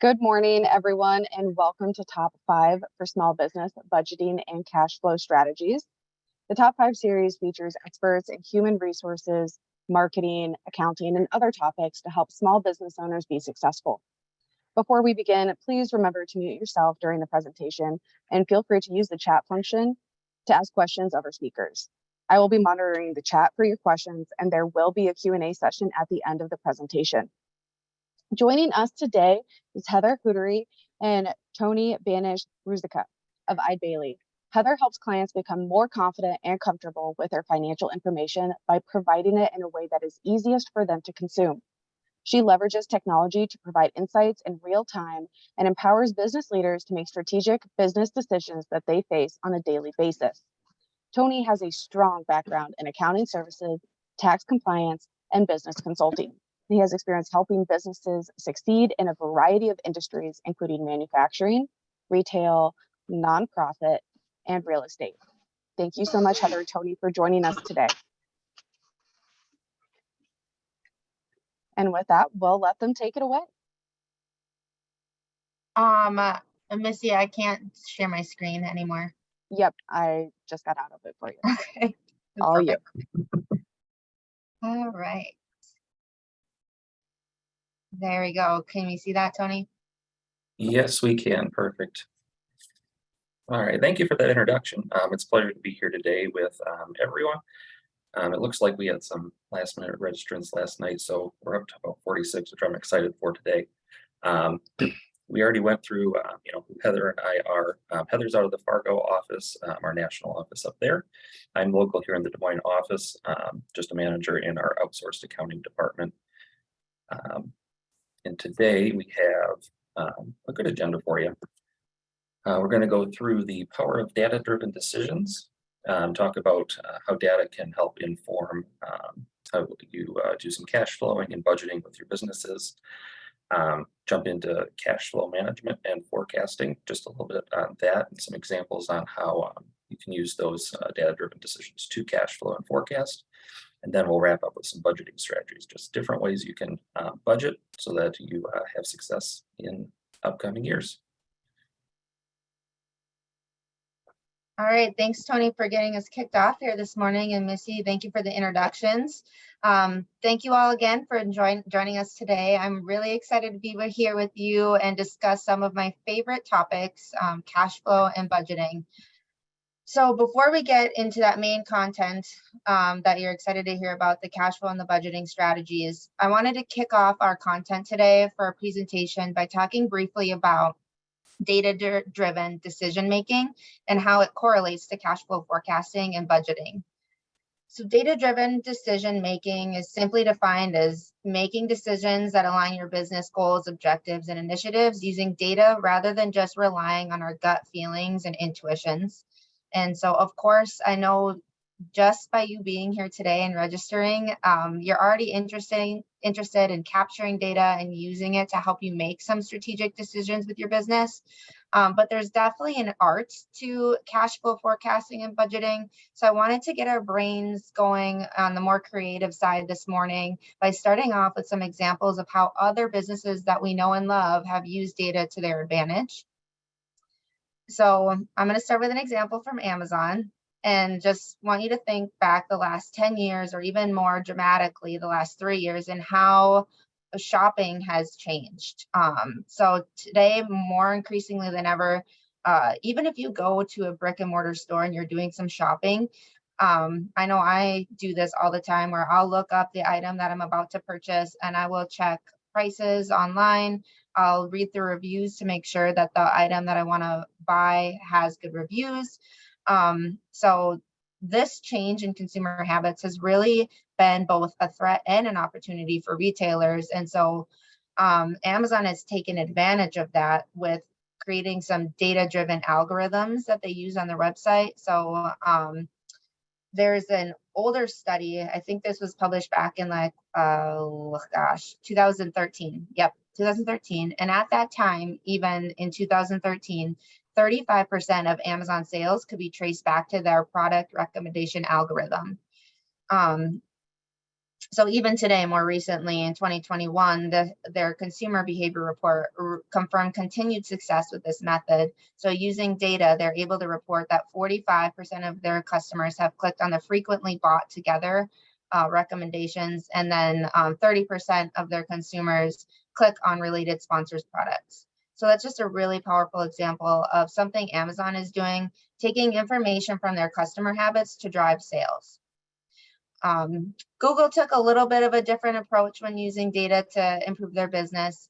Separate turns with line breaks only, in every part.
Good morning, everyone, and welcome to Top 5 for Small Business Budgeting and Cash Flow Strategies. The Top 5 series features experts in human resources, marketing, accounting, and other topics to help small business owners be successful. Before we begin, please remember to mute yourself during the presentation and feel free to use the chat function to ask questions of our speakers. I will be monitoring the chat for your questions, and there will be a Q&A session at the end of the presentation. Joining us today is Heather Hootery and Tony Banish-Ruzica of Eide Bailly. Heather helps clients become more confident and comfortable with their financial information by providing it in a way that is easiest for them to consume. She leverages technology to provide insights in real time and empowers business leaders to make strategic business decisions that they face on a daily basis. Tony has a strong background in accounting services, tax compliance, and business consulting. He has experience helping businesses succeed in a variety of industries, including manufacturing, retail, nonprofit, and real estate. Thank you so much, Heather and Tony, for joining us today. And with that, we'll let them take it away.
Missy, I can't share my screen anymore.
Yep, I just got out of it for you.
Okay.
All you.
All right. There we go. Can you see that, Tony?
Yes, we can. Perfect. All right. Thank you for that introduction. It's a pleasure to be here today with everyone. It looks like we had some last-minute registrants last night, so we're up to about 46, which I'm excited for today. We already went through, who Heather and I are. Heather's out of the Fargo office, our national office up there. I'm local here in the Des Moines office, just a manager in our outsourced accounting department. And today we have a good agenda for you. We're going to go through the power of data-driven decisions, talk about how data can help inform how you do some cash flowing and budgeting with your businesses, jump into cash flow management and forecasting, just a little bit on that and some examples on how you can use those data-driven decisions to cash flow and forecast. And then we'll wrap up with some budgeting strategies, just different ways you can budget so that you have success in upcoming years.
All right, thanks, Tony, for getting us kicked off here this morning. And Missy, thank you for the introductions. Thank you all again for joining us today. I'm really excited to be here with you and discuss some of my favorite topics, cash flow and budgeting. So before we get into that main content that you're excited to hear about, the cash flow and the budgeting strategies, I wanted to kick off our content today for our presentation by talking briefly about data-driven decision-making and how it correlates to cash flow forecasting and budgeting. So data-driven decision-making is simply defined as making decisions that align your business goals, objectives, and initiatives using data rather than just relying on our gut feelings and intuitions. And so, of course, I know just by you being here today and registering, you're already interested in capturing data and using it to help you make some strategic decisions with your business. But there's definitely an art to cash flow forecasting and budgeting. So I wanted to get our brains going on the more creative side this morning by starting off with some examples of how other businesses that we know and love have used data to their advantage. So I'm going to start with an example from Amazon and just want you to think back the last 10 years or even more dramatically the last 3 years and how shopping has changed. So today, more increasingly than ever, even if you go to a brick and mortar store and you're doing some shopping, I know I do this all the time where I'll look up the item that I'm about to purchase and I will check prices online. I'll read the reviews to make sure that the item that I want to buy has good reviews. So this change in consumer habits has really been both a threat and an opportunity for retailers. And so Amazon has taken advantage of that with creating some data-driven algorithms that they use on their website. So there's an older study, I think this was published back in 2013. Yep, 2013. And at that time, even in 2013, 35% of Amazon sales could be traced back to their product recommendation algorithm. So even today, more recently in 2021, their consumer behavior report confirmed continued success with this method. So using data, they're able to report that 45% of their customers have clicked on the frequently bought together recommendations, and then 30% of their consumers click on related sponsors products. So that's just a really powerful example of something Amazon is doing, taking information from their customer habits to drive sales. Google took a little bit of a different approach when using data to improve their business.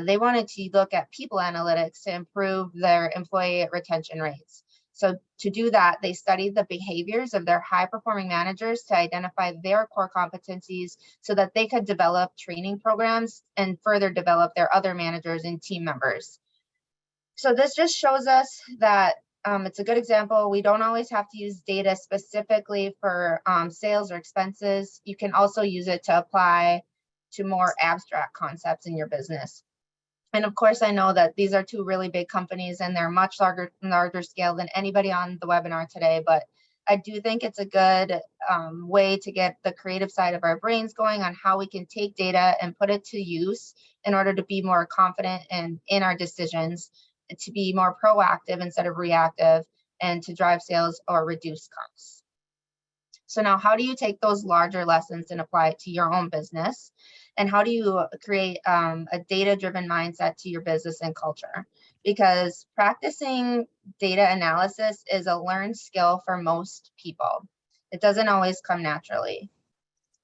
They wanted to look at people analytics to improve their employee retention rates. So to do that, they studied the behaviors of their high-performing managers to identify their core competencies so that they could develop training programs and further develop their other managers and team members. So this just shows us that it's a good example. We don't always have to use data specifically for sales or expenses. You can also use it to apply to more abstract concepts in your business. And of course, I know that these are two really big companies and they're much larger scale than anybody on the webinar today, but I do think it's a good way to get the creative side of our brains going on how we can take data and put it to use in order to be more confident in our decisions, to be more proactive instead of reactive, and to drive sales or reduce costs. So now, how do you take those larger lessons and apply it to your own business? And how do you create a data-driven mindset to your business and culture? Because practicing data analysis is a learned skill for most people. It doesn't always come naturally.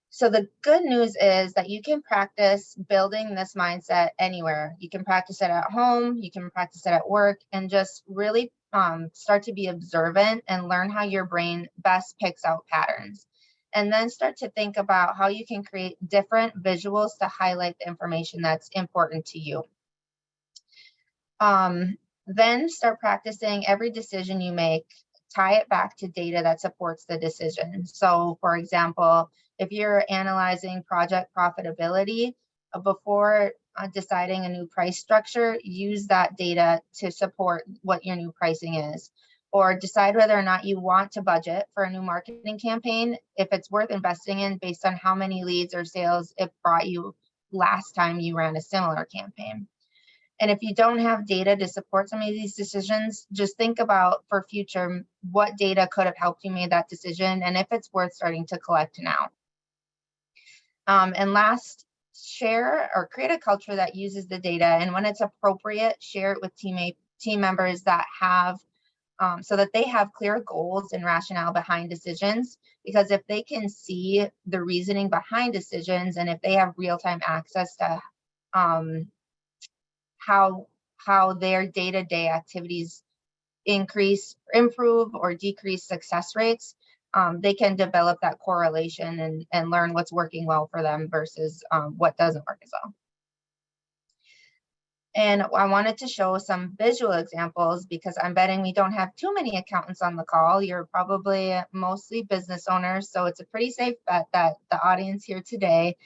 So the good news is that you can practice building this mindset anywhere. You can practice it at home, you can practice it at work, and just really start to be observant and learn how your brain best picks out patterns. And then start to think about how you can create different visuals to highlight the information that's important to you. Then start practicing every decision you make, tie it back to data that supports the decision. So for example, if you're analyzing project profitability, before deciding a new price structure, use that data to support what your new pricing is. Or decide whether or not you want to budget for a new marketing campaign, if it's worth investing in based on how many leads or sales it brought you last time you ran a similar campaign. And if you don't have data to support some of these decisions, just think about for future, what data could have helped you make that decision and if it's worth starting to collect now. And last, share or create a culture that uses the data. And when it's appropriate, share it with team members that have so that they have clear goals and rationale behind decisions, because if they can see the reasoning behind decisions and if they have real-time access to how their day-to-day activities improve or decrease success rates, they can develop that correlation and learn what's working well for them versus what doesn't work as well. And I wanted to show some visual examples because I'm betting we don't have too many accountants on the call. You're probably mostly business owners, so it's a pretty safe bet that the audience here today,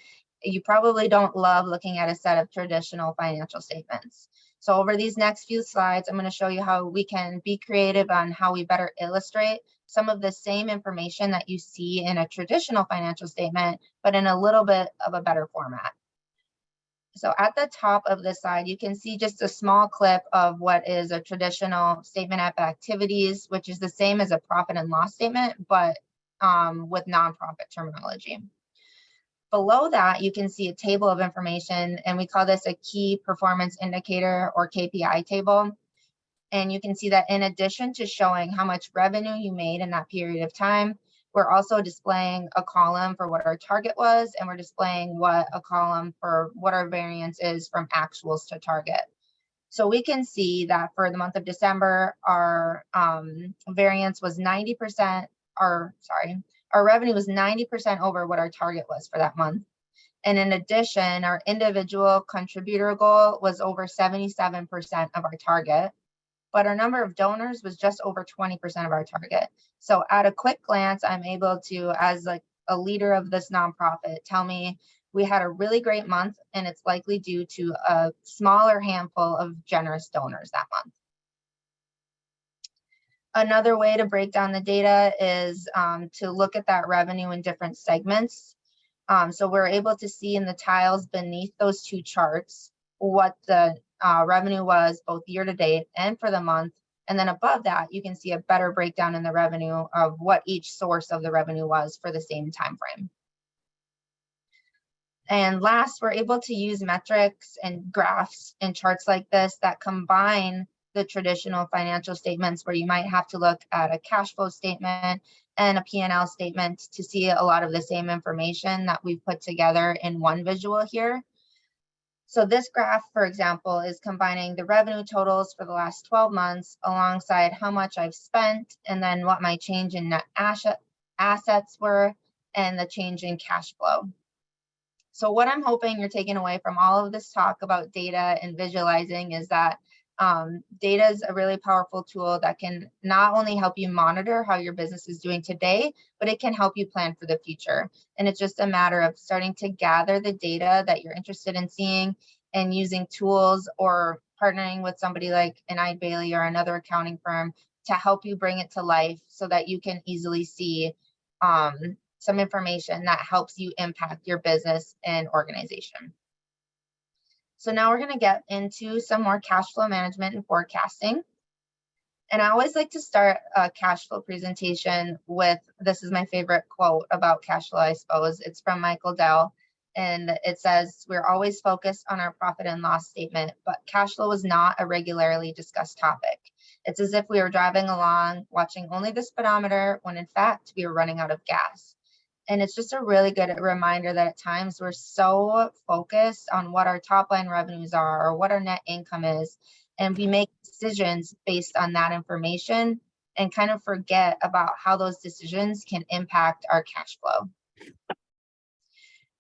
you probably don't love looking at a set of traditional financial statements. So over these next few slides, I'm going to show you how we can be creative on how we better illustrate some of the same information that you see in a traditional financial statement, but in a little bit of a better format. So at the top of this slide, you can see just a small clip of what is a traditional statement of activities, which is the same as a profit and loss statement, but with nonprofit terminology. Below that, you can see a table of information, and we call this a key performance indicator or KPI table. And you can see that in addition to showing how much revenue you made in that period of time, we're also displaying a column for what our target was, and we're displaying a column for what our variance is from actuals to target. So we can see that for the month of December, our variance was 90%, our revenue was 90% over what our target was for that month. And in addition, our individual contributor goal was over 77% of our target, but our number of donors was just over 20% of our target. So at a quick glance, I'm able to, as like a leader of this nonprofit, tell me we had a really great month, and it's likely due to a smaller handful of generous donors that month. Another way to break down the data is to look at that revenue in different segments. So we're able to see in the tiles beneath those two charts what the revenue was both year to date and for the month. And then above that, you can see a better breakdown in the revenue of what each source of the revenue was for the same time frame. And last, we're able to use metrics and graphs and charts like this that combine the traditional financial statements where you might have to look at a cash flow statement and a P&L statement to see a lot of the same information that we've put together in one visual here. So this graph, for example, is combining the revenue totals for the last 12 months alongside how much I've spent and then what my change in net assets were and the change in cash flow. So what I'm hoping you're taking away from all of this talk about data and visualizing is that data is a really powerful tool that can not only help you monitor how your business is doing today, but it can help you plan for the future. And it's just a matter of starting to gather the data that you're interested in seeing and using tools or partnering with somebody like an Eide Bailly or another accounting firm to help you bring it to life so that you can easily see some information that helps you impact your business and organization. So now we're going to get into some more cash flow management and forecasting. And I always like to start a cash flow presentation with, this is my favorite quote about cash flow, I suppose. It's from Michael Dell. And it says, we're always focused on our profit and loss statement, but cash flow is not a regularly discussed topic. It's as if we were driving along, watching only the speedometer, when in fact, we were running out of gas. And it's just a really good reminder that at times we're so focused on what our top line revenues are or what our net income is, and we make decisions based on that information and kind of forget about how those decisions can impact our cash flow.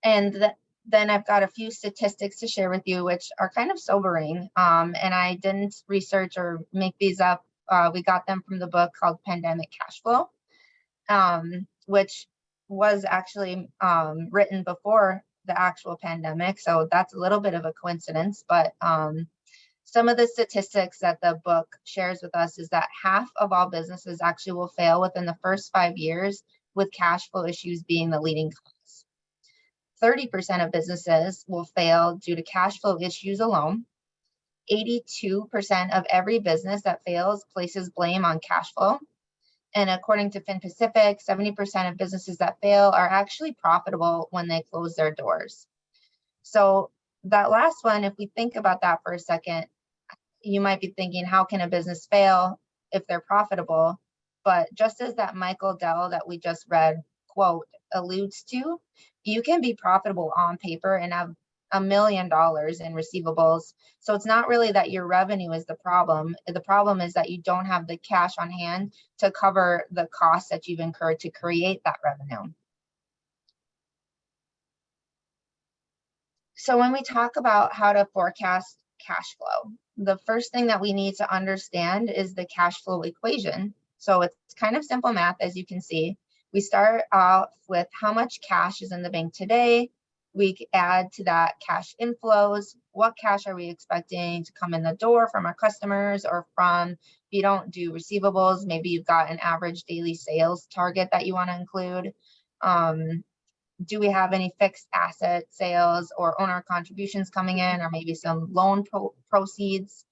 And then I've got a few statistics to share with you, which are kind of sobering. And I didn't research or make these up. We got them from the book called Pandemic Cash Flow, which was actually written before the actual pandemic. So that's a little bit of a coincidence, but some of the statistics that the book shares with us is that half of all businesses actually will fail within the first 5 years, with cash flow issues being the leading cause. 30% of businesses will fail due to cash flow issues alone. 82% of every business that fails places blame on cash flow. And according to FinPacific, 70% of businesses that fail are actually profitable when they close their doors. So that last one, if we think about that for a second, you might be thinking, how can a business fail if they're profitable? But just as that Michael Dell that we just read quote alludes to, you can be profitable on paper and have $1 million in receivables. So it's not really that your revenue is the problem. The problem is that you don't have the cash on hand to cover the costs that you've incurred to create that revenue. So when we talk about how to forecast cash flow, the first thing that we need to understand is the cash flow equation. So it's kind of simple math, as you can see. We start off with how much cash is in the bank today. We add to that cash inflows. What cash are we expecting to come in the door from our customers or from, if you don't do receivables, maybe you've got an average daily sales target that you want to include. Do we have any fixed asset sales or owner contributions coming in, or maybe some loan proceeds?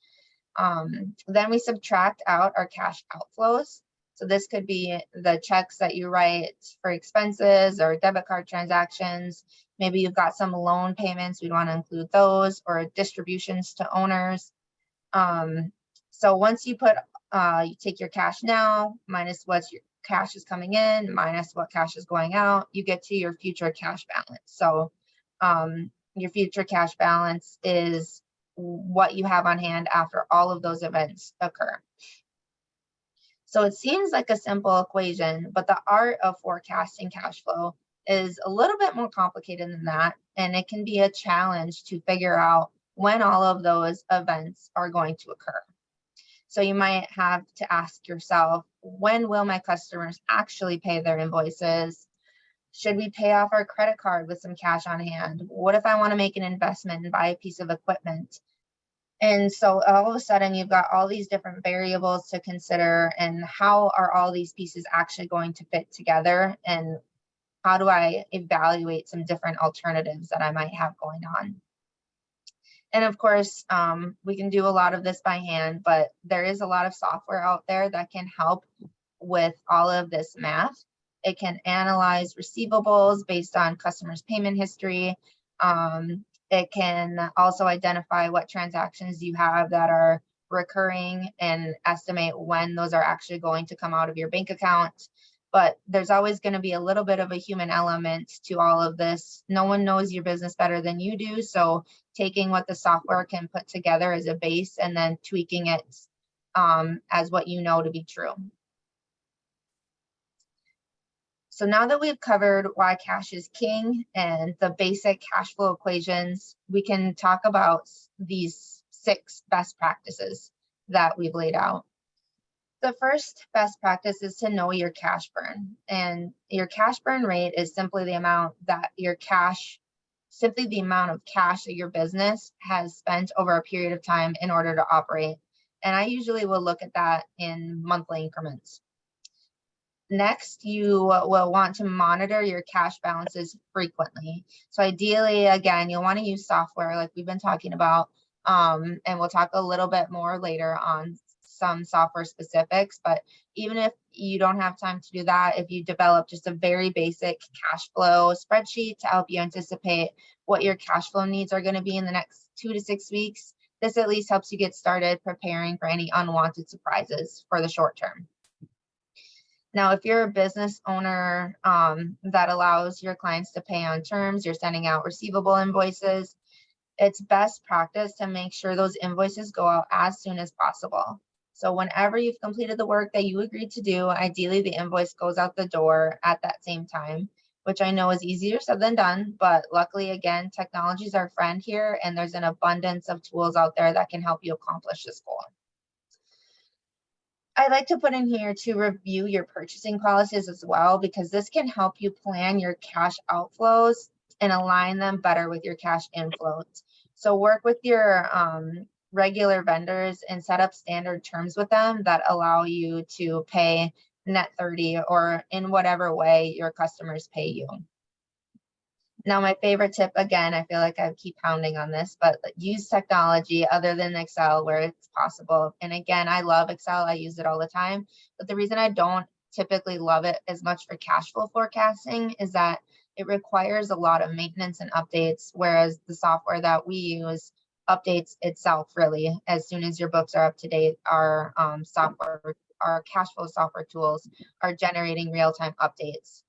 Then we subtract out our cash outflows. So this could be the checks that you write for expenses or debit card transactions. Maybe you've got some loan payments, we'd want to include those, or distributions to owners. So once you put, you take your cash now minus what your cash is coming in minus what cash is going out, you get to your future cash balance. So your future cash balance is what you have on hand after all of those events occur. So it seems like a simple equation, but the art of forecasting cash flow is a little bit more complicated than that. And it can be a challenge to figure out when all of those events are going to occur. So you might have to ask yourself, when will my customers actually pay their invoices? Should we pay off our credit card with some cash on hand? What if I want to make an investment and buy a piece of equipment? And so all of a sudden you've got all these different variables to consider, and how are all these pieces actually going to fit together? And how do I evaluate some different alternatives that I might have going on? And of course, we can do a lot of this by hand, but there is a lot of software out there that can help with all of this math. It can analyze receivables based on customers' payment history. It can also identify what transactions you have that are recurring and estimate when those are actually going to come out of your bank account. But there's always going to be a little bit of a human element to all of this. No one knows your business better than you do. So taking what the software can put together as a base and then tweaking it as what you know to be true. So now that we've covered why cash is king and the basic cash flow equations, we can talk about these 6 best practices that we've laid out. The first best practice is to know your cash burn. And your cash burn rate is simply the amount that your cash, simply the amount of cash that your business has spent over a period of time in order to operate. And I usually will look at that in monthly increments. Next, you will want to monitor your cash balances frequently. So ideally, again, you'll want to use software like we've been talking about, and we'll talk a little bit more later on some software specifics. But even if you don't have time to do that, if you develop just a very basic cash flow spreadsheet to help you anticipate what your cash flow needs are going to be in the next 2 to 6 weeks, this at least helps you get started preparing for any unwanted surprises for the short term. Now, if you're a business owner that allows your clients to pay on terms, you're sending out receivable invoices, it's best practice to make sure those invoices go out as soon as possible. So whenever you've completed the work that you agreed to do, ideally the invoice goes out the door at that same time, which I know is easier said than done, but luckily, again, technology is our friend here, and there's an abundance of tools out there that can help you accomplish this goal. I like to put in here to review your purchasing policies as well, because this can help you plan your cash outflows and align them better with your cash inflows. So work with your regular vendors and set up standard terms with them that allow you to pay net 30 or in whatever way your customers pay you. Now, my favorite tip, again, I feel like I keep pounding on this, but use technology other than Excel where it's possible. And again, I love Excel. I use it all the time. But the reason I don't typically love it as much for cash flow forecasting is that it requires a lot of maintenance and updates, whereas the software that we use updates itself really as soon as your books are up to date. Our cash flow software tools are generating real-time updates.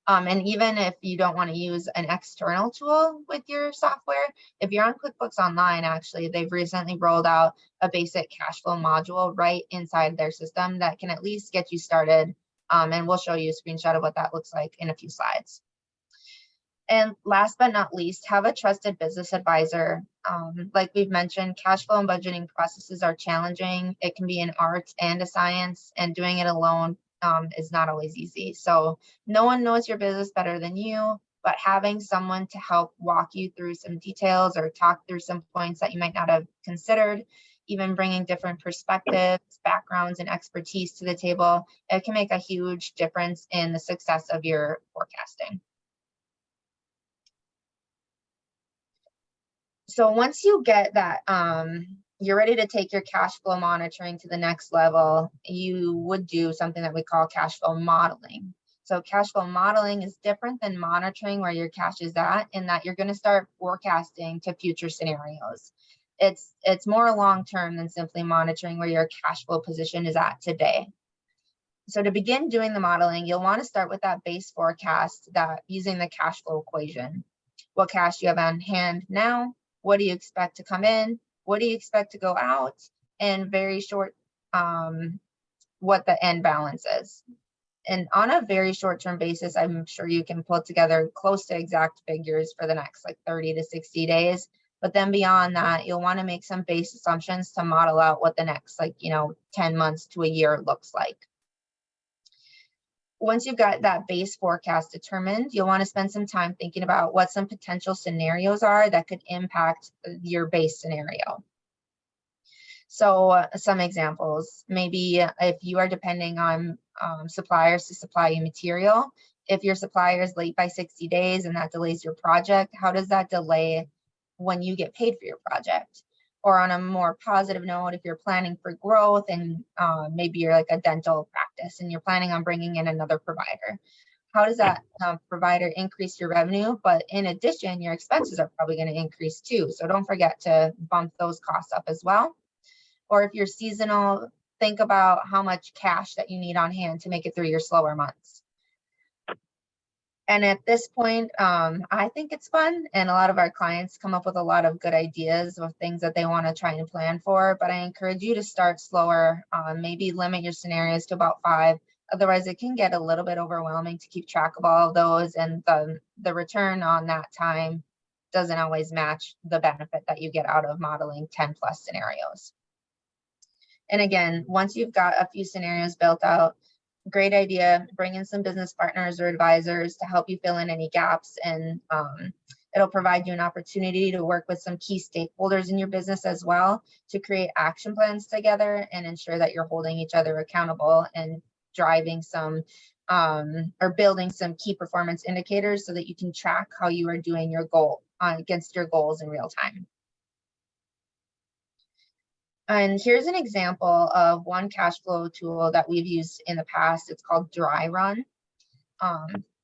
And even if you don't want to use an external tool with your software, if you're on QuickBooks Online, actually, they've recently rolled out a basic cash flow module right inside their system that can at least get you started. And we'll show you a screenshot of what that looks like in a few slides. And last but not least, have a trusted business advisor. Like we've mentioned, cash flow and budgeting processes are challenging. It can be an art and a science, and doing it alone is not always easy. So no one knows your business better than you, but having someone to help walk you through some details or talk through some points that you might not have considered, even bringing different perspectives, backgrounds, and expertise to the table, it can make a huge difference in the success of your forecasting. So once you get that, you're ready to take your cash flow monitoring to the next level, you would do something that we call cash flow modeling. So cash flow modeling is different than monitoring where your cash is at, in that you're going to start forecasting to future scenarios. It's more long-term than simply monitoring where your cash flow position is at today. So to begin doing the modeling, you'll want to start with that base forecast that using the cash flow equation. What cash do you have on hand now? What do you expect to come in? What do you expect to go out? And very short, what the end balance is. And on a very short-term basis, I'm sure you can pull together close to exact figures for the next like 30 to 60 days. But then beyond that, you'll want to make some base assumptions to model out what the next 10 months to a year looks like. Once you've got that base forecast determined, you'll want to spend some time thinking about what some potential scenarios are that could impact your base scenario. So some examples, maybe if you are depending on suppliers to supply you material, If your supplier is late by 60 days and that delays your project, how does that delay when you get paid for your project? Or on a more positive note, if you're planning for growth and maybe you're like a dental practice and you're planning on bringing in another provider, how does that provider increase your revenue? But in addition, your expenses are probably going to increase too. So don't forget to bump those costs up as well. Or if you're seasonal, think about how much cash that you need on hand to make it through your slower months. And at this point, I think it's fun. And a lot of our clients come up with a lot of good ideas of things that they want to try and plan for. But I encourage you to start slower, maybe limit your scenarios to about 5. Otherwise, it can get a little bit overwhelming to keep track of all of those. And the return on that time doesn't always match the benefit that you get out of modeling 10+ scenarios. And again, once you've got a few scenarios built out, great idea, bring in some business partners or advisors to help you fill in any gaps, and it'll provide you an opportunity to work with some key stakeholders in your business as well to create action plans together and ensure that you're holding each other accountable and driving some or building some key performance indicators so that you can track how you are doing your goal against your goals in real time. And here's an example of one cash flow tool that we've used in the past. It's called Dry Run.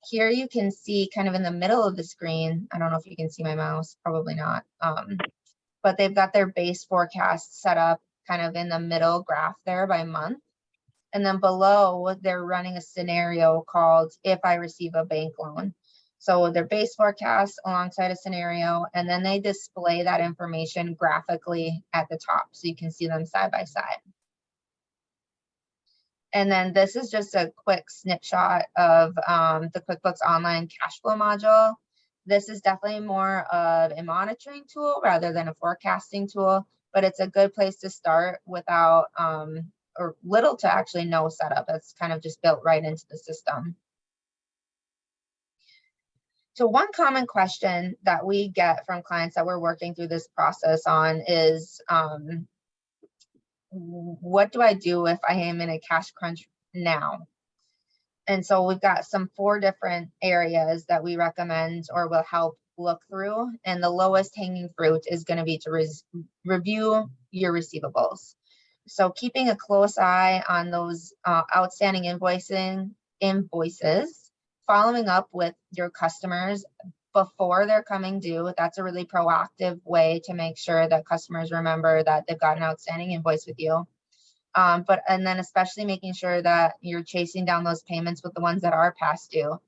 Here you can see kind of in the middle of the screen, I don't know if you can see my mouse, probably not, but they've got their base forecast set up kind of in the middle graph there by month. And then below, they're running a scenario called If I Receive a Bank Loan. So their base forecast alongside a scenario, and then they display that information graphically at the top so you can see them side by side. And then this is just a quick snapshot of the QuickBooks Online cash flow module. This is definitely more of a monitoring tool rather than a forecasting tool, but it's a good place to start without or little to actually no setup. It's kind of just built right into the system. So one common question that we get from clients that we're working through this process on is, what do I do if I am in a cash crunch now? And so we've got 4 different areas that we recommend or will help look through. And the lowest hanging fruit is going to be to review your receivables. So keeping a close eye on those outstanding invoices, following up with your customers before they're coming due. That's a really proactive way to make sure that customers remember that they've got an outstanding invoice with you. And then especially making sure that you're chasing down those payments with the ones that are past due.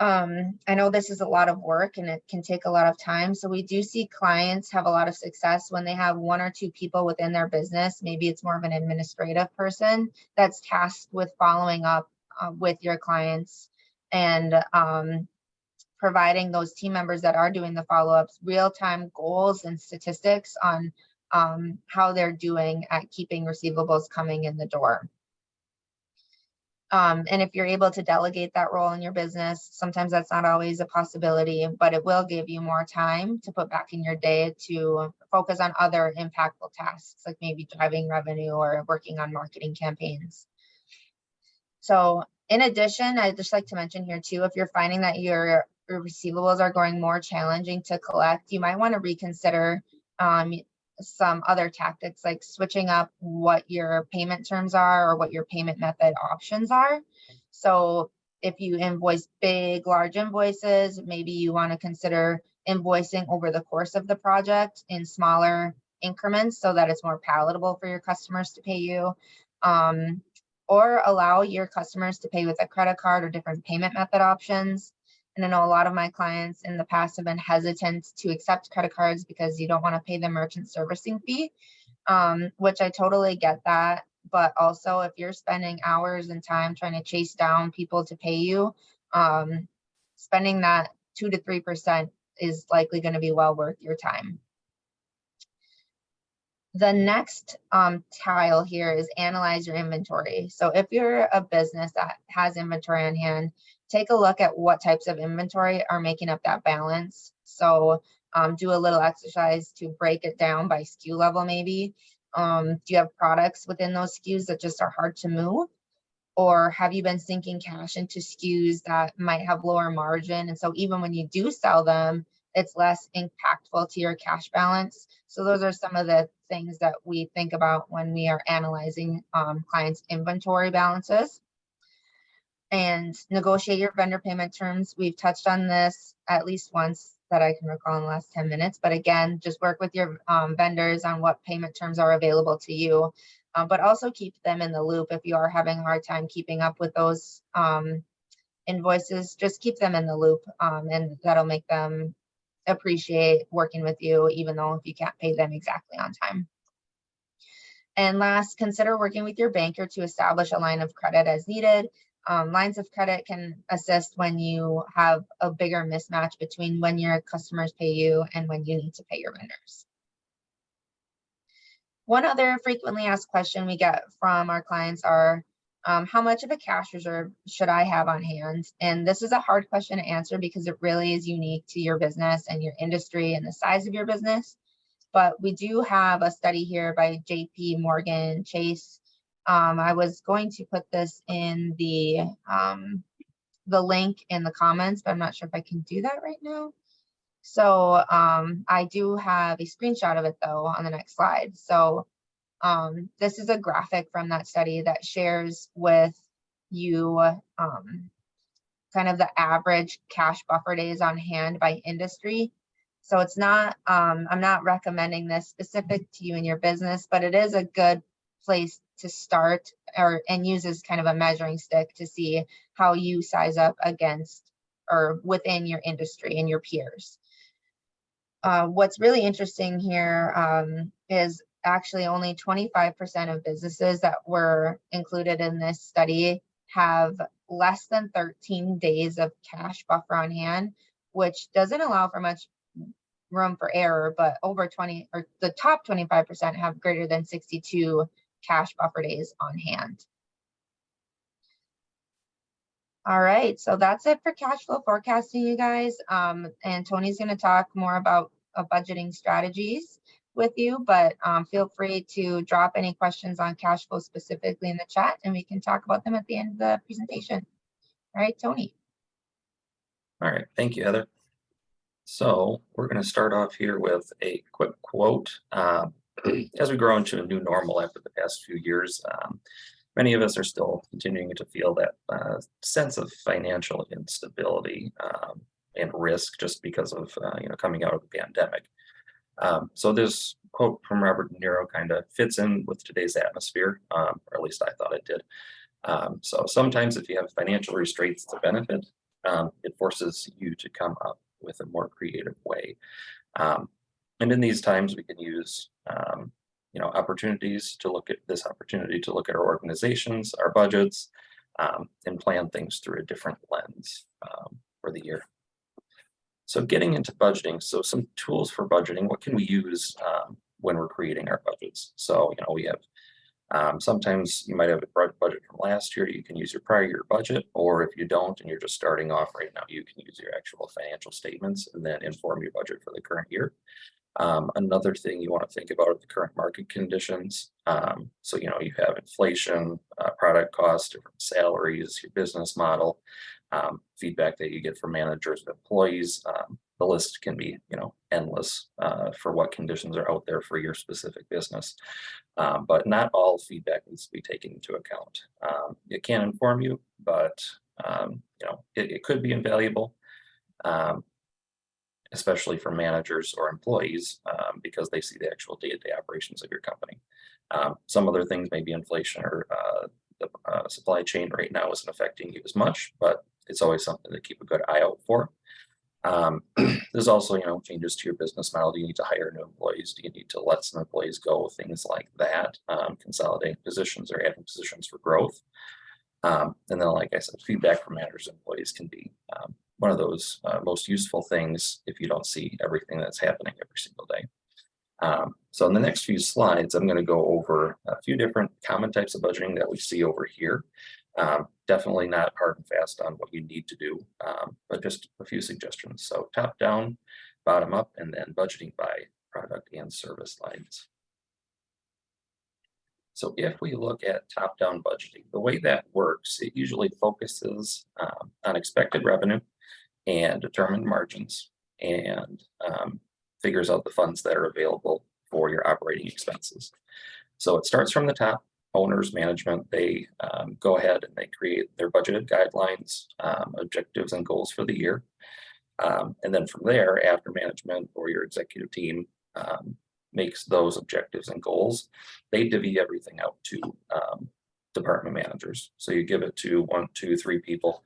I know this is a lot of work and it can take a lot of time. So we do see clients have a lot of success when they have 1 or 2 people within their business. Maybe it's more of an administrative person that's tasked with following up with your clients and providing those team members that are doing the follow-ups real-time goals and statistics on how they're doing at keeping receivables coming in the door. And if you're able to delegate that role in your business, sometimes that's not always a possibility, but it will give you more time to put back in your day to focus on other impactful tasks, like maybe driving revenue or working on marketing campaigns. So in addition, I'd just like to mention here too, if you're finding that your receivables are going more challenging to collect, you might want to reconsider some other tactics like switching up what your payment terms are or what your payment method options are. So if you invoice large invoices, maybe you want to consider invoicing over the course of the project in smaller increments so that it's more palatable for your customers to pay you. Or allow your customers to pay with a credit card or different payment method options. And I know a lot of my clients in the past have been hesitant to accept credit cards because you don't want to pay the merchant servicing fee, which I totally get that. But also if you're spending hours and time trying to chase down people to pay you, spending that 2 to 3% is likely going to be well worth your time. The next tile here is analyze your inventory. So if you're a business that has inventory on hand, take a look at what types of inventory are making up that balance. So do a little exercise to break it down by SKU level maybe. Do you have products within those SKUs that just are hard to move? Or have you been sinking cash into SKUs that might have lower margin? And so even when you do sell them, it's less impactful to your cash balance. So those are some of the things that we think about when we are analyzing clients' inventory balances. And negotiate your vendor payment terms. We've touched on this at least once that I can recall in the last 10 minutes. But again, just work with your vendors on what payment terms are available to you, but also keep them in the loop. If you are having a hard time keeping up with those invoices, just keep them in the loop, and that'll make them appreciate working with you, even though if you can't pay them exactly on time. And last, consider working with your banker to establish a line of credit as needed. Lines of credit can assist when you have a bigger mismatch between when your customers pay you and when you need to pay your vendors. One other frequently asked question we get from our clients are, how much of a cash reserve should I have on hand? And this is a hard question to answer because it really is unique to your business and your industry and the size of your business. But we do have a study here by JP Morgan Chase. I was going to put this in the link in the comments, but I'm not sure if I can do that right now. So I do have a screenshot of it though on the next slide. So this is a graphic from that study that shares with you kind of the average cash buffer days on hand by industry. So it's not, I'm not recommending this specific to you and your business, but it is a good place to start and use as kind of a measuring stick to see how you size up against or within your industry and your peers. What's really interesting here is actually only 25% of businesses that were included in this study have less than 13 days of cash buffer on hand, which doesn't allow for much room for error, but over 20 or the top 25% have greater than 62 cash buffer days on hand. All right, so that's it for cash flow forecasting, you guys. And Tony's going to talk more about budgeting strategies with you, but feel free to drop any questions on cash flow specifically in the chat, and we can talk about them at the end of the presentation. All right, Tony.
All right, thank you, Heather. So we're going to start off here with a quick quote. As we grow into a new normal after the past few years, many of us are still continuing to feel that sense of financial instability and risk just because of coming out of the pandemic. So this quote from Robert De Niro kind of fits in with today's atmosphere, or at least I thought it did. So sometimes if you have financial restraints to benefit, it forces you to come up with a more creative way. And in these times, we can use opportunities to look at this opportunity to look at our organizations, our budgets, and plan things through a different lens for the year. So getting into budgeting, so some tools for budgeting, what can we use when we're creating our budgets? So, we have, sometimes you might have a budget from last year, you can use your prior year budget, or if you don't and you're just starting off right now, you can use your actual financial statements and then inform your budget for the current year. Another thing you want to think about are the current market conditions. So, you have inflation, product costs, different salaries, your business model, feedback that you get from managers and employees. The list can be, endless for what conditions are out there for your specific business. But not all feedback needs to be taken into account. It can inform you, but, it could be invaluable. Especially for managers or employees, because they see the actual day-to-day operations of your company. Some other things, maybe inflation or the supply chain right now isn't affecting you as much, but it's always something to keep a good eye out for. There's also, changes to your business model. Do you need to hire new employees? Do you need to let some employees go? Things like that, consolidating positions or adding positions for growth. And then, like I said, feedback from managers and employees can be one of those most useful things if you don't see everything that's happening every single day. So in the next few slides, I'm going to go over a few different common types of budgeting that we see over here. Definitely not hard and fast on what you need to do, but just a few suggestions. So top down, bottom up, and then budgeting by product and service lines. So if we look at top-down budgeting, the way that works, it usually focuses on expected revenue and determined margins, and figures out the funds that are available for your operating expenses. So it starts from the top. Owners, management, they go ahead and they create their budgeted guidelines, objectives and goals for the year. And then from there, after management or your executive team makes those objectives and goals, they divvy everything out to department managers. So you give it to 1, 2, 3 people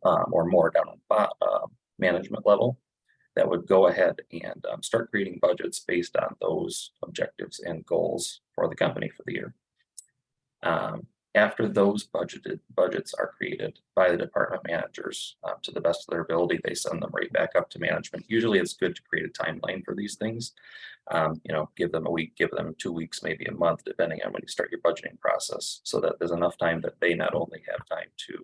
or more down on management level that would go ahead and start creating budgets based on those objectives and goals for the company for the year. After those budgets are created by the department managers to the best of their ability, they send them right back up to management. Usually it's good to create a timeline for these things. Give them a week, give them 2 weeks, maybe a month, depending on when you start your budgeting process, so that there's enough time that they not only have time to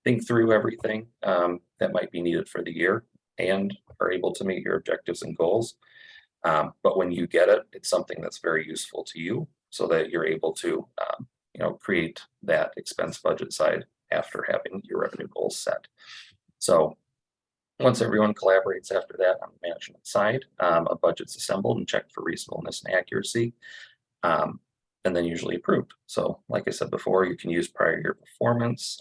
think through everything that might be needed for the year and are able to meet your objectives and goals. But when you get it, it's something that's very useful to you, so that you're able to create that expense budget side after having your revenue goals set. So once everyone collaborates after that on the management side, a budget's assembled and checked for reasonableness and accuracy, and then usually approved. So like I said before, you can use prior year performance,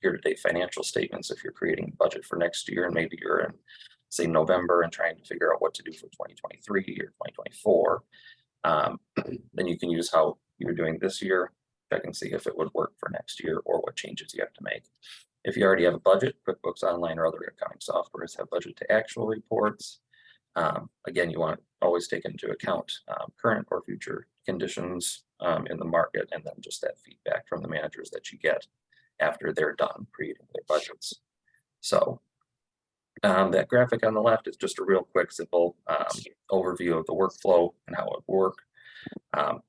year-to-date financial statements if you're creating a budget for next year, and maybe you're in, say, November and trying to figure out what to do for 2023 or 2024. Then you can use how you're doing this year, check and see if it would work for next year or what changes you have to make. If you already have a budget, QuickBooks Online or other accounting softwares have budget to actual reports. Again, you want to always take into account current or future conditions in the market, and then just that feedback from the managers that you get after they're done creating their budgets. So that graphic on the left is just a real quick, simple overview of the workflow and how it works.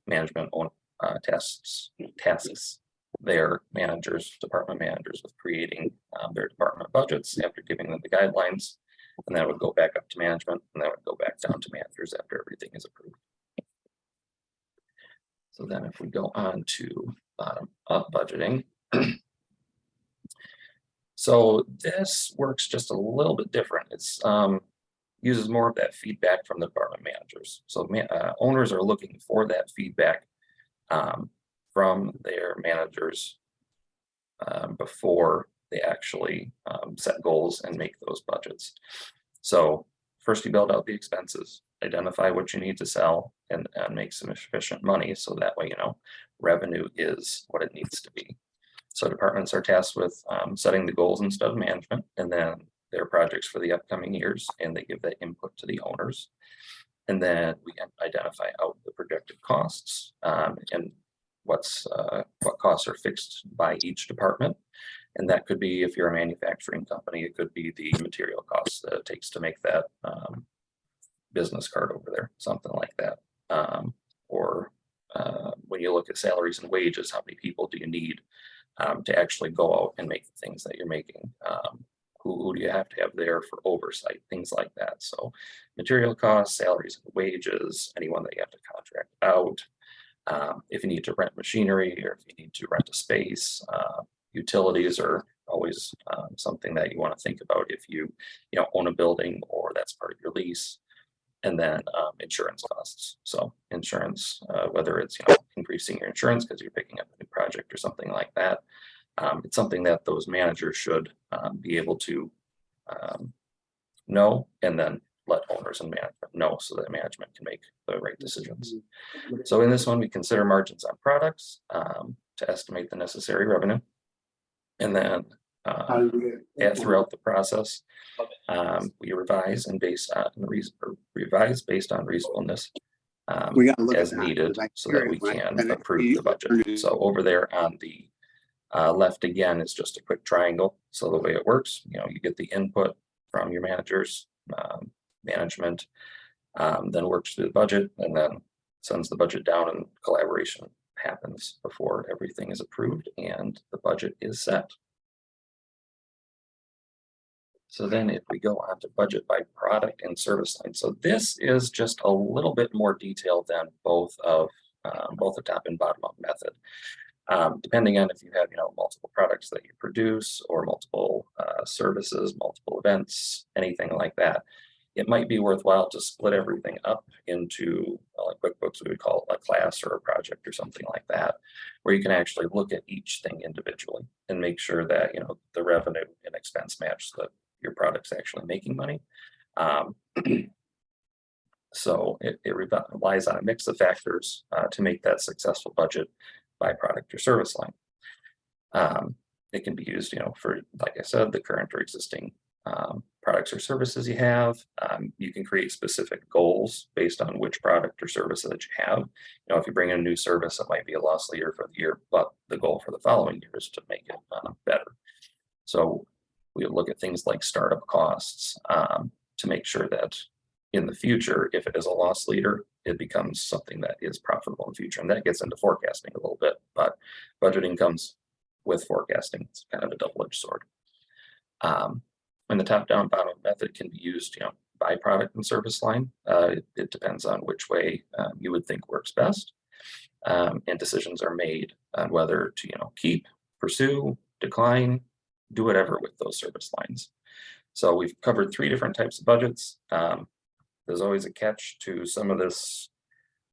Management tasks their managers, department managers, with creating their department budgets after giving them the guidelines, and that would go back up to management, and that would go back down to managers after everything is approved. So then if we go on to bottom up budgeting, so this works just a little bit different. It's uses more of that feedback from the department managers. So owners are looking for that feedback from their managers before they actually set goals and make those budgets. So first you build out the expenses, identify what you need to sell, and make some efficient money, so that way revenue is what it needs to be. So departments are tasked with setting the goals instead of management, and then their projects for the upcoming years, and they give that input to the owners. And then we identify out the projected costs and what costs are fixed by each department. And that could be, if you're a manufacturing company, it could be the material costs that it takes to make that business card over there, something like that. Or when you look at salaries and wages, how many people do you need to actually go out and make the things that you're making? Who do you have to have there for oversight, things like that. So material costs, salaries and wages, anyone that you have to contract out. If you need to rent machinery, or if you need to rent a space, utilities are always something that you want to think about if you own a building or that's part of your lease. And then insurance costs. So insurance, whether it's increasing your insurance because you're picking up a new project or something like that, it's something that those managers should be able to know, and then let owners and management know, so that management can make the right decisions. So in this one, we consider margins on products to estimate the necessary revenue. And then throughout the process, we revise and revise based on reasonableness as needed, so that we can approve the budget. So over there on the left again is just a quick triangle. So the way it works, you get the input from your managers, management, then works through the budget, and then sends the budget down, and collaboration happens before everything is approved and the budget is set. So then if we go on to budget by product and service line, so this is just a little bit more detailed than both of both a top and bottom up method. Depending on if you have, multiple products that you produce or multiple services, multiple events, anything like that, it might be worthwhile to split everything up into, like QuickBooks, we would call it a class or a project or something like that, where you can actually look at each thing individually and make sure that, the revenue and expense match so that your product's actually making money. So it relies on a mix of factors to make that successful budget by product or service line. It can be used, for, like I said, the current or existing products or services you have. You can create specific goals based on which product or service that you have. If you bring in a new service, it might be a loss leader for the year, but the goal for the following year is to make it better. So we look at things like startup costs to make sure that in the future, if it is a loss leader, it becomes something that is profitable in the future. And that gets into forecasting a little bit, but budgeting comes with forecasting. It's kind of a double-edged sword. And the top-down, bottom-up method can be used, by product and service line. It depends on which way you would think works best. And decisions are made on whether to, keep, pursue, decline, do whatever with those service lines. So we've covered 3 different types of budgets. There's always a catch to some of this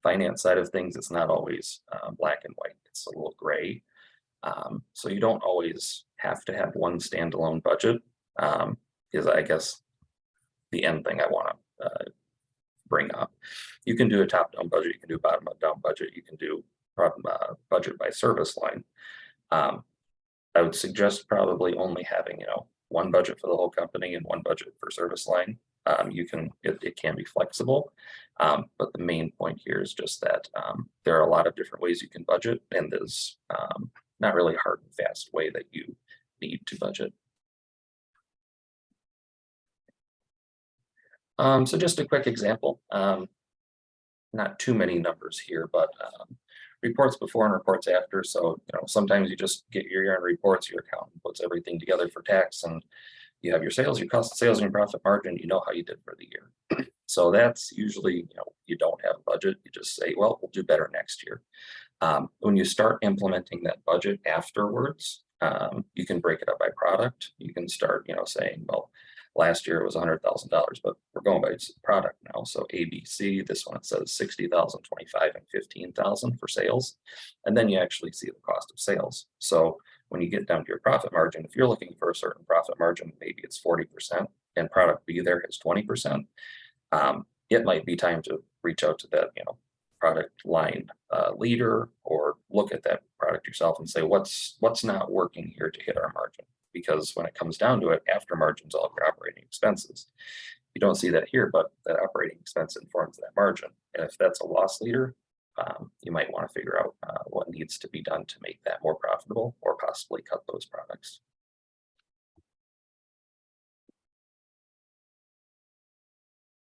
finance side of things. It's not always black and white. It's a little gray. So you don't always have to have one standalone budget, is I guess the end thing I want to bring up. You can do a top-down budget. You can do a bottom-down budget. You can do budget by service line. I would suggest probably only having, one budget for the whole company and one budget for service line. It can be flexible, but the main point here is just that there are a lot of different ways you can budget, and there's not really a hard and fast way that you need to budget. So just a quick example, not too many numbers here, but reports before and reports after. So, sometimes you just get your year-end reports, your accountant puts everything together for tax, and you have your sales, your cost of sales, and your profit margin, you know how you did for the year. So that's usually, you don't have a budget. You just say, well, we'll do better next year. When you start implementing that budget afterwards, you can break it up by product. You can start, saying, well, last year it was $100,000, but we're going by product now. So ABC, this one it says 60,000, 25, and 15,000 for sales. And then you actually see the cost of sales. So when you get down to your profit margin, if you're looking for a certain profit margin, maybe it's 40% and product B there is 20%. It might be time to reach out to that, product line leader, or look at that product yourself and say, what's not working here to hit our margin? Because when it comes down to it, after margin's all of your operating expenses. You don't see that here, but that operating expense informs that margin. And if that's a loss leader, you might want to figure out what needs to be done to make that more profitable, or possibly cut those products.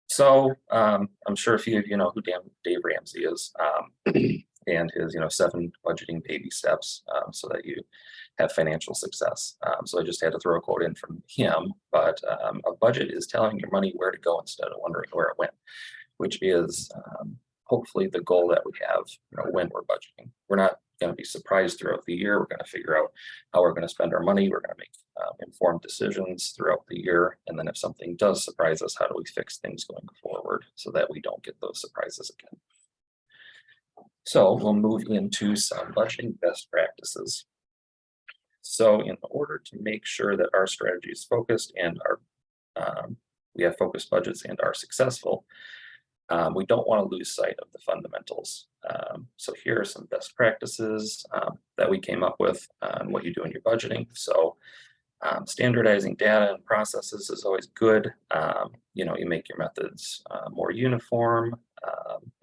So I'm sure a few of you know who Dave Ramsey is, and his 7 budgeting baby steps so that you have financial success. So I just had to throw a quote in from him, but a budget is telling your money where to go instead of wondering where it went, which is hopefully the goal that we have when we're budgeting. We're not going to be surprised throughout the year. We're going to figure out how we're going to spend our money. We're going to make informed decisions throughout the year. And then if something does surprise us, how do we fix things going forward so that we don't get those surprises again? So we'll move into some budgeting best practices. So in order to make sure that our strategy is focused and we have focused budgets and are successful, we don't want to lose sight of the fundamentals. So here are some best practices that we came up with on what you do in your budgeting. So standardizing data and processes is always good. You make your methods more uniform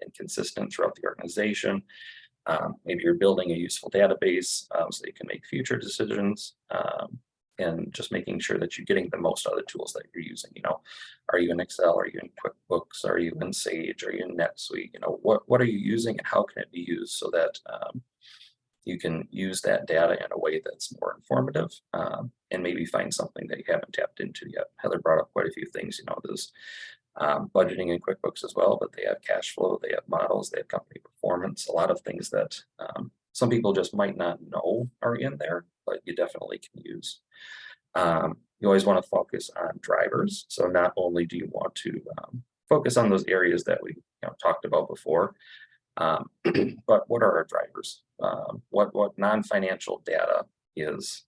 and consistent throughout the organization. Maybe you're building a useful database so you can make future decisions, and just making sure that you're getting the most out of the tools that you're using. Are you in Excel? Are you in QuickBooks? Are you in Sage? Are you in NetSuite? What are you using, and how can it be used so that you can use that data in a way that's more informative, and maybe find something that you haven't tapped into yet. Heather brought up quite a few things. There's budgeting in QuickBooks as well, but they have cash flow, they have models, they have company performance, a lot of things that some people just might not know are in there, but you definitely can use. You always want to focus on drivers. So not only do you want to focus on those areas that we talked about before, but what are our drivers? What non-financial data is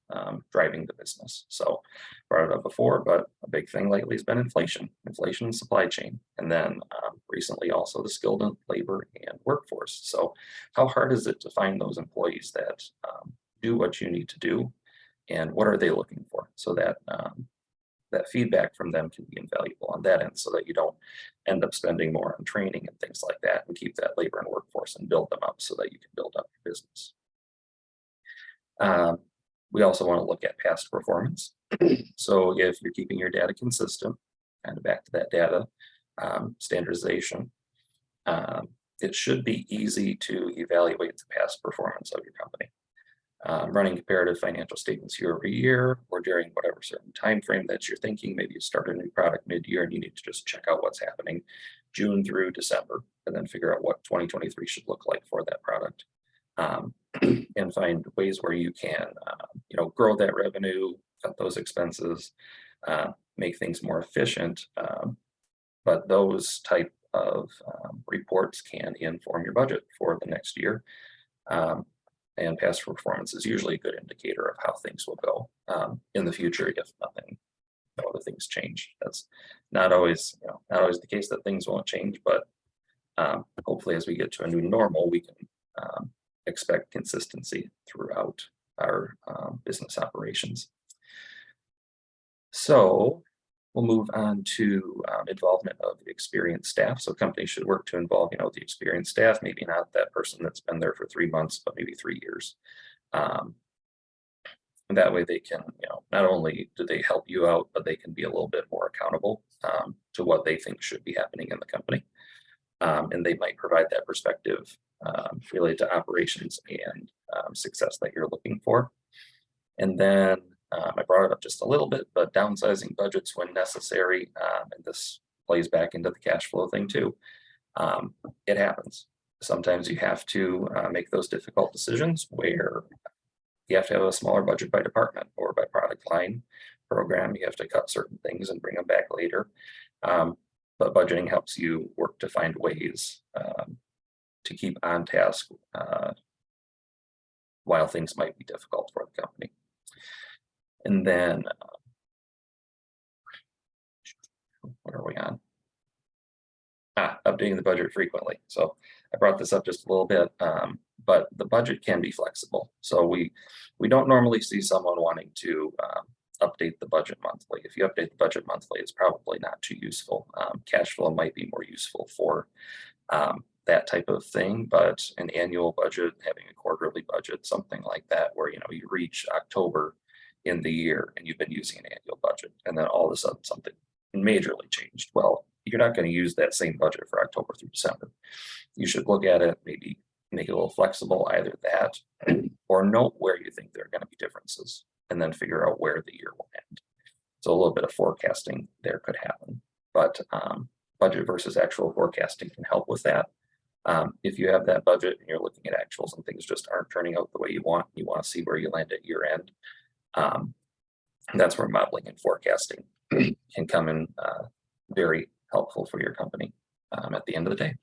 driving the business? So brought it up before, but a big thing lately has been inflation and supply chain, and then recently also the skilled labor and workforce. So how hard is it to find those employees that do what you need to do, and what are they looking for? So that that feedback from them can be invaluable on that end, so that you don't end up spending more on training and things like that, and keep that labor and workforce and build them up so that you can build up your business. We also want to look at past performance. So if you're keeping your data consistent, kind of back to that data standardization, it should be easy to evaluate the past performance of your company. Running comparative financial statements year over year, or during whatever certain time frame that you're thinking. Maybe you start a new product mid-year and you need to just check out what's happening June through December, and then figure out what 2023 should look like for that product, and find ways where you can grow that revenue, cut those expenses, make things more efficient. But those type of reports can inform your budget for the next year. And past performance is usually a good indicator of how things will go in the future if nothing, no other things change. That's not always, not always the case that things won't change, but hopefully as we get to a new normal, we can expect consistency throughout our business operations. So we'll move on to involvement of experienced staff. So companies should work to involve, the experienced staff, maybe not that person that's been there for 3 months, but maybe 3 years. And that way they can, not only do they help you out, but they can be a little bit more accountable to what they think should be happening in the company. And they might provide that perspective related to operations and success that you're looking for. And then I brought it up just a little bit, but downsizing budgets when necessary, and this plays back into the cash flow thing too. It happens. Sometimes you have to make those difficult decisions where you have to have a smaller budget by department or by product line program. You have to cut certain things and bring them back later. But budgeting helps you work to find ways to keep on task while things might be difficult for the company. And then, what are we on? Updating the budget frequently. So I brought this up just a little bit, but the budget can be flexible. So we don't normally see someone wanting to update the budget monthly. If you update the budget monthly, it's probably not too useful. Cash flow might be more useful for that type of thing, but an annual budget, having a quarterly budget, something like that, where you reach October in the year and you've been using an annual budget, and then all of a sudden something majorly changed. Well, you're not going to use that same budget for October through December. You should look at it, maybe make it a little flexible, either that or note where you think there are going to be differences, and then figure out where the year will end. So a little bit of forecasting there could happen, but budget versus actual forecasting can help with that. If you have that budget and you're looking at actuals and things just aren't turning out the way you want to see where you land at year end. That's where modeling and forecasting can come in very helpful for your company at the end of the day.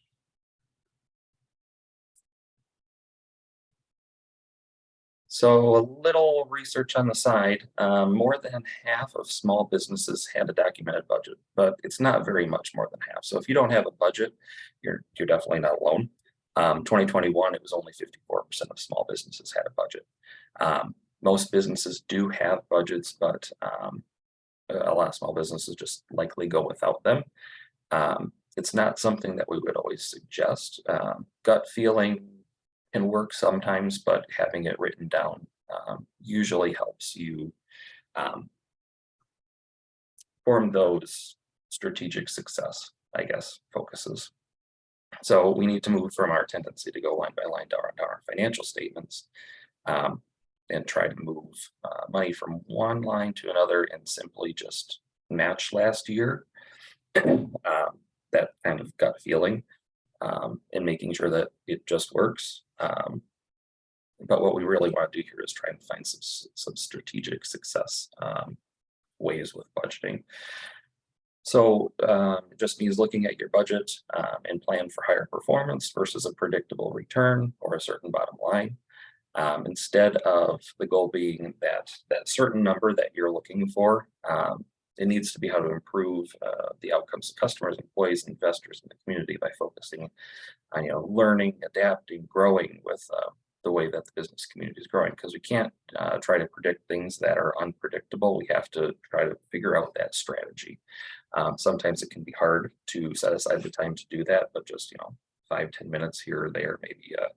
So a little research on the side, more than half of small businesses had a documented budget, but it's not very much more than half. So if you don't have a budget, you're definitely not alone. 2021, it was only 54% of small businesses had a budget. Most businesses do have budgets, but a lot of small businesses just likely go without them. It's not something that we would always suggest. Gut feeling can work sometimes, but having it written down usually helps you form those strategic success, focuses. So we need to move from our tendency to go line by line down our financial statements and try to move money from one line to another and simply just match last year. that kind of gut feeling, and making sure that it just works. But what we really want to do here is try and find some strategic success ways with budgeting. So it just means looking at your budget and plan for higher performance versus a predictable return or a certain bottom line. Instead of the goal being that certain number that you're looking for, it needs to be how to improve the outcomes of customers, employees, investors in the community by focusing on learning, adapting, growing with the way that the business community is growing. Because we can't try to predict things that are unpredictable. We have to try to figure out that strategy. Sometimes it can be hard to set aside the time to do that, but just 5-10 minutes here or there, maybe a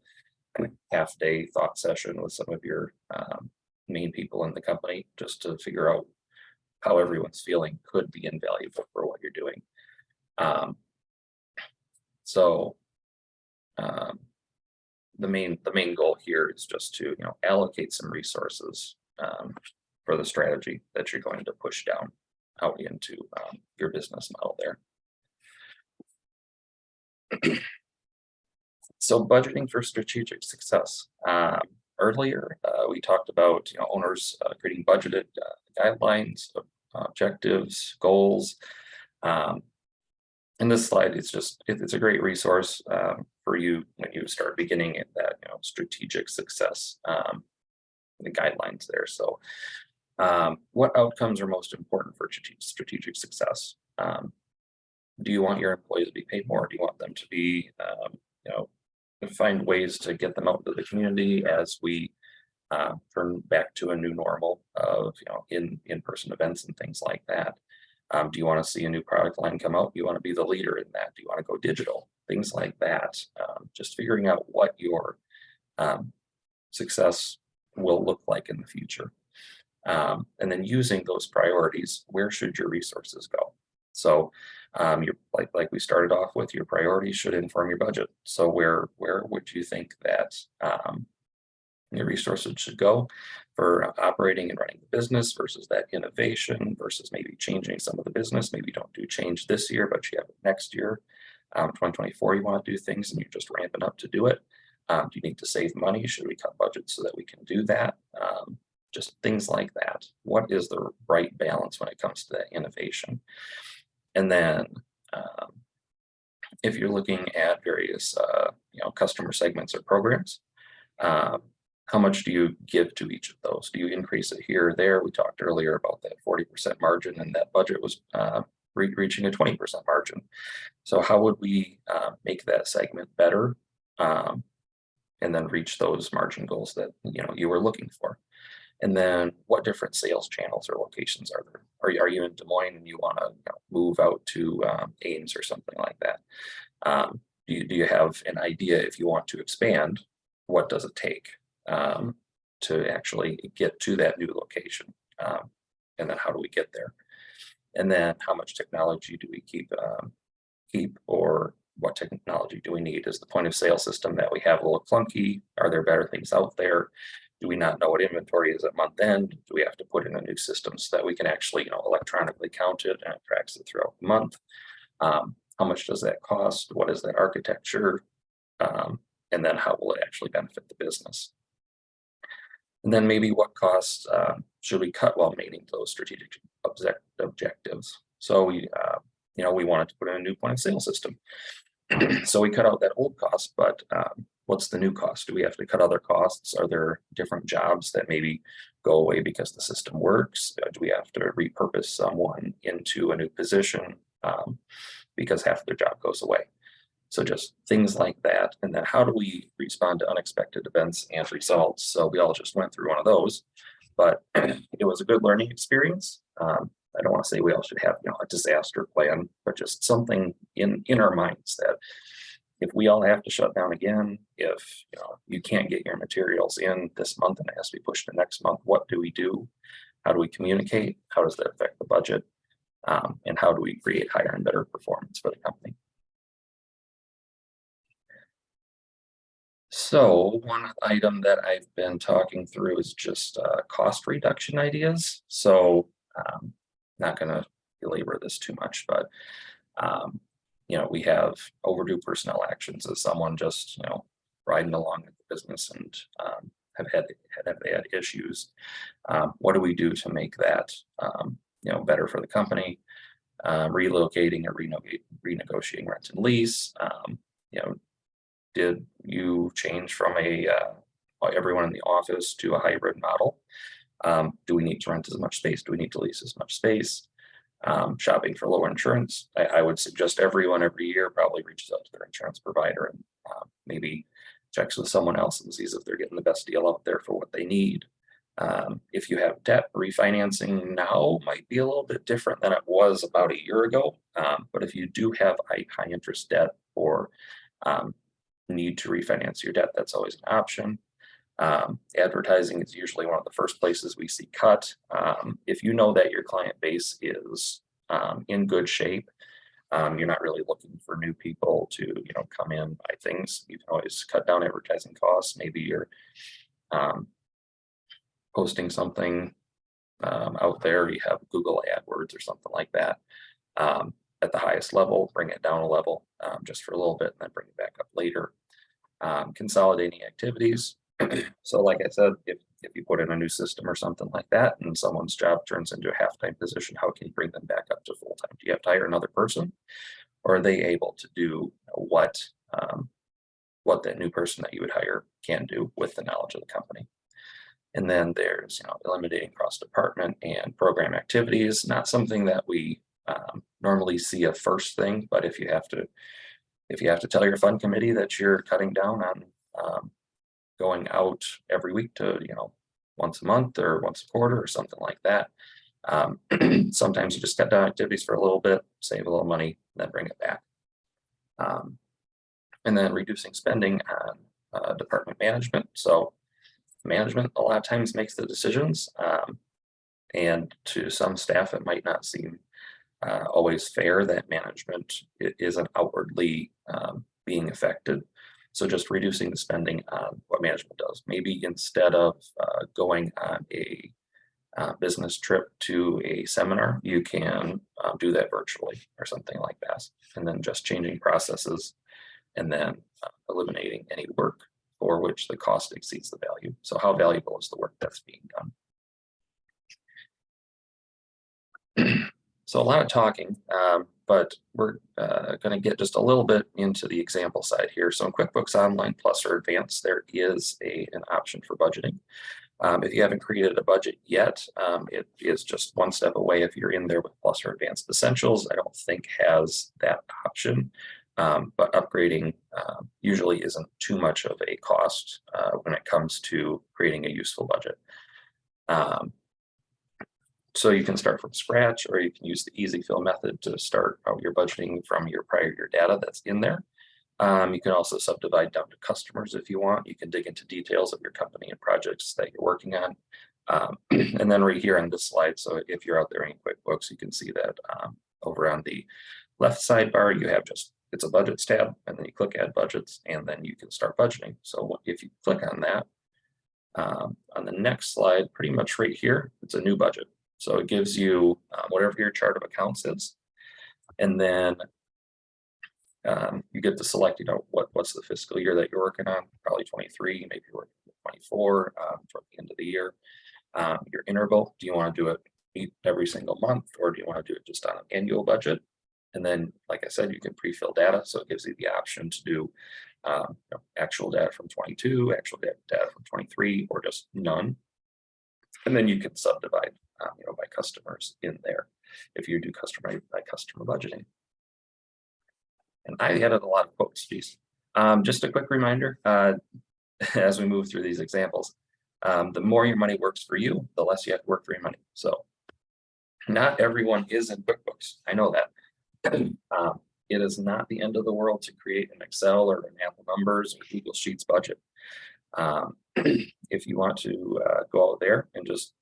half-day thought session with some of your main people in the company, just to figure out how everyone's feeling could be invaluable for what you're doing. The main goal here is just to allocate some resources for the strategy that you're going to push down out into your business model there. So budgeting for strategic success. Earlier, we talked about owners creating budgeted guidelines, objectives, goals. In this slide, it's a great resource for you when you start beginning at that strategic success, the guidelines there. So what outcomes are most important for strategic success? Do you want your employees to be paid more? Do you want them to be find ways to get them out into the community as we turn back to a new normal of in-person events and things like that? Do you want to see a new product line come out? Do you want to be the leader in that? Do you want to go digital? Things like that. Just figuring out what your success will look like in the future. And then using those priorities, where should your resources go? So you're like we started off with, your priorities should inform your budget. So where would you think that your resources should go for operating and running the business versus that innovation versus maybe changing some of the business? Maybe you don't do change this year, but you have it next year. 2024, you want to do things and you're just ramping up to do it. Do you need to save money? Should we cut budgets so that we can do that? Just things like that. What is the right balance when it comes to that innovation? And then if you're looking at various customer segments or programs, how much do you give to each of those? Do you increase it here or there? We talked earlier about that 40% margin, and that budget was reaching a 20% margin. So how would we make that segment better and then reach those margin goals that you were looking for? And then what different sales channels or locations are there? Are you in Des Moines and you want to move out to Ames or something like that? Do you have an idea if you want to expand? What does it take to actually get to that new location? And then how do we get there? And then how much technology do we keep or what technology do we need? Is the point of sale system that we have a little clunky? Are there better things out there? Do we not know what inventory is at month end? Do we have to put in a new system so that we can actually electronically count it and it tracks it throughout the month? How much does that cost? What is that architecture? And then how will it actually benefit the business? And then maybe what costs should we cut while meeting those strategic objectives? So we wanted to put in a new point of sale system. So we cut out that old cost, but what's the new cost? Do we have to cut other costs? Are there different jobs that maybe go away because the system works? Do we have to repurpose someone into a new position because half their job goes away? So just things like that. And then how do we respond to unexpected events and results? So we all just went through one of those, but it was a good learning experience. I don't want to say we all should have a disaster plan, but just something in our minds that if we all have to shut down again, if you can't get your materials in this month and it has to be pushed to next month, what do we do? How do we communicate? How does that affect the budget? And how do we create higher and better performance for the company? So one item that I've been talking through is just cost reduction ideas. So not going to belabor this too much, but You know, we have overdue personnel actions as someone just, you know, riding along with the business and have had issues. What do we do to make that, you know, better for the company? Relocating or renegotiating rent and lease. You know, did you change from everyone in the office to a hybrid model? Do we need to rent as much space? Do we need to lease as much space? Shopping for lower insurance. I would suggest everyone every year probably reaches out to their insurance provider and maybe checks with someone else and sees if they're getting the best deal out there for what they need. If you have debt, refinancing now might be a little bit different than it was about a year ago. But if you do have high interest debt or need to refinance your debt, that's always an option. Advertising is usually one of the first places we see cut. If you know that your client base is in good shape, you're not really looking for new people to, you know, come in, buy things. You can always cut down advertising costs. Maybe you're posting something out there. You have Google AdWords or something like that at the highest level. Bring it down a level just for a little bit, and then bring it back up later. Consolidating activities. So like I said, if you put in a new system or something like that and someone's job turns into a half-time position, how can you bring them back up to full-time? Do you have to hire another person, or are they able to do what that new person that you would hire can do with the knowledge of the company? And then there's, you know, eliminating cross-department and program activities. Not something that we normally see a first thing, but if you have to tell your fund committee that you're cutting down on going out every week to, you know, once a month or once a quarter or something like that. Sometimes you just cut down activities for a little bit, save a little money, then bring it back. And then reducing spending on department management. So management a lot of times makes the decisions, and to some staff it might not seem always fair that management isn't outwardly being affected. So just reducing the spending on what management does. Maybe instead of going on a business trip to a seminar, you can do that virtually or something like that. And then just changing processes and then eliminating any work for which the cost exceeds the value. So how valuable is the work that's being done? So a lot of talking, but we're going to get just a little bit into the example side here. So in QuickBooks Online Plus or Advanced, there is an option for budgeting. If you haven't created a budget yet, it is just one step away. If you're in there with Plus or Advanced Essentials, I don't think has that option, but upgrading usually isn't too much of a cost when it comes to creating a useful budget. So you can start from scratch, or you can use the easy fill method to start out your budgeting from your prior year data that's in there. You can also subdivide down to customers if you want. You can dig into details of your company and projects that you're working on. And then right here on this slide, so if you're out there in QuickBooks, you can see that over on the left sidebar, you have it's a budgets tab, and then you click add budgets, and then you can start budgeting. So if you click on that, on the next slide, pretty much right here, it's a new budget. So it gives you whatever your chart of accounts is, and then you get to select, you know, what's the fiscal year that you're working on, probably 23, maybe you're working on 24 toward the end of the year. Your interval, do you want to do it every single month, or do you want to do it just on an annual budget? And then, like I said, you can pre-fill data, so it gives you the option to do you know, actual data from 22, actual data from 23, or just none. And then you can subdivide, you know, by customers in there if you do customer by customer budgeting. And I added a lot of quotes, geez. Just a quick reminder, as we move through these examples, the more your money works for you, the less you have to work for your money. So not everyone is in QuickBooks. I know that. It is not the end of the world to create an Excel or an Apple Numbers or Google Sheets budget. If you want to go out there and just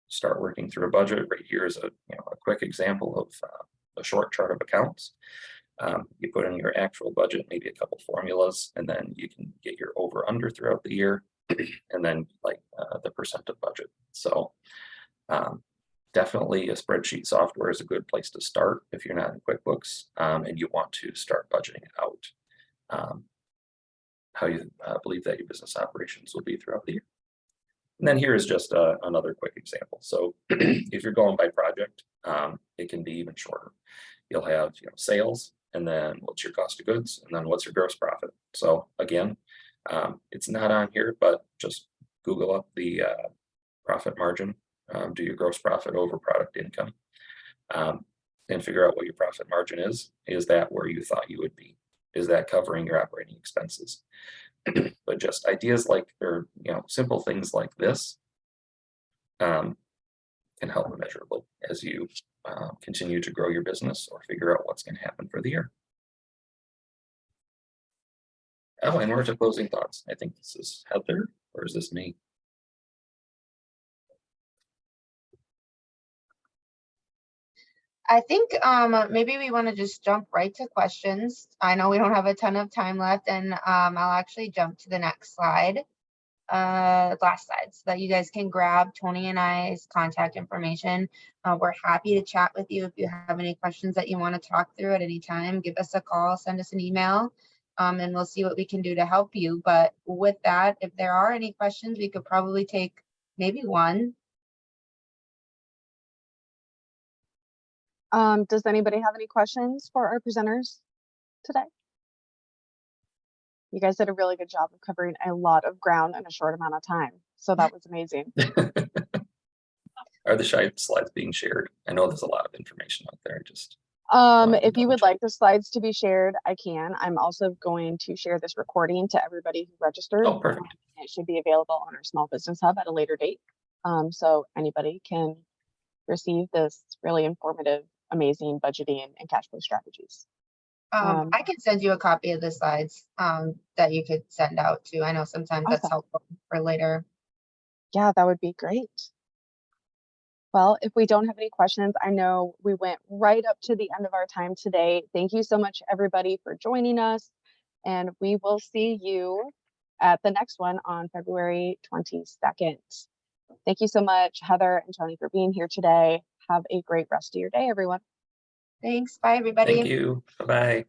start working through a budget, right here is a quick example of a short chart of accounts. You put in your actual budget, maybe a couple formulas, and then you can get your over under throughout the year, and then like the percent of budget. So Definitely a spreadsheet software is a good place to start if you're not in QuickBooks and you want to start budgeting out how you believe that your business operations will be throughout the year. And then here is just another quick example. So if you're going by project, it can be even shorter. You'll have sales, and then what's your cost of goods, and then what's your gross profit. So again, it's not on here, but just Google up the profit margin, do your gross profit over product income, and figure out what your profit margin is. Is that where you thought you would be? Is that covering your operating expenses? But just ideas like, or simple things like this can help immeasurably as you continue to grow your business or figure out what's going to happen for the year. Oh, and we're to closing thoughts. I think this is Heather, or is this me?
I think maybe we want to just jump right to questions. I know we don't have a ton of time left, and I'll actually jump to the next slide, last slide, so that you guys can grab Tony and I's contact information. We're happy to chat with you if you have any questions that you want to talk through at any time. Give us a call, send us an email, and we'll see what we can do to help you. But with that, if there are any questions, we could probably take maybe one.
Does anybody have any questions for our presenters today? You guys did a really good job of covering a lot of ground in a short amount of time. So that was amazing.
Are the slides being shared? I know there's a lot of information out there. Just
if you would like the slides to be shared, I can. I'm also going to share this recording to everybody who registered.
Oh, perfect.
It should be available on our Small Business Hub at a later date. So anybody can receive this really informative, amazing budgeting and cash flow strategies.
I can send you a copy of the slides that you could send out to. I know sometimes that's helpful for later.
Yeah, that would be great. Well, if we don't have any questions, I know we went right up to the end of our time today. Thank you so much, everybody, for joining us. And we will see you at the next one on February 22nd. Thank you so much, Heather and Tony, for being here today. Have a great rest of your day, everyone.
Thanks. Bye, everybody.
Thank you. Bye-bye.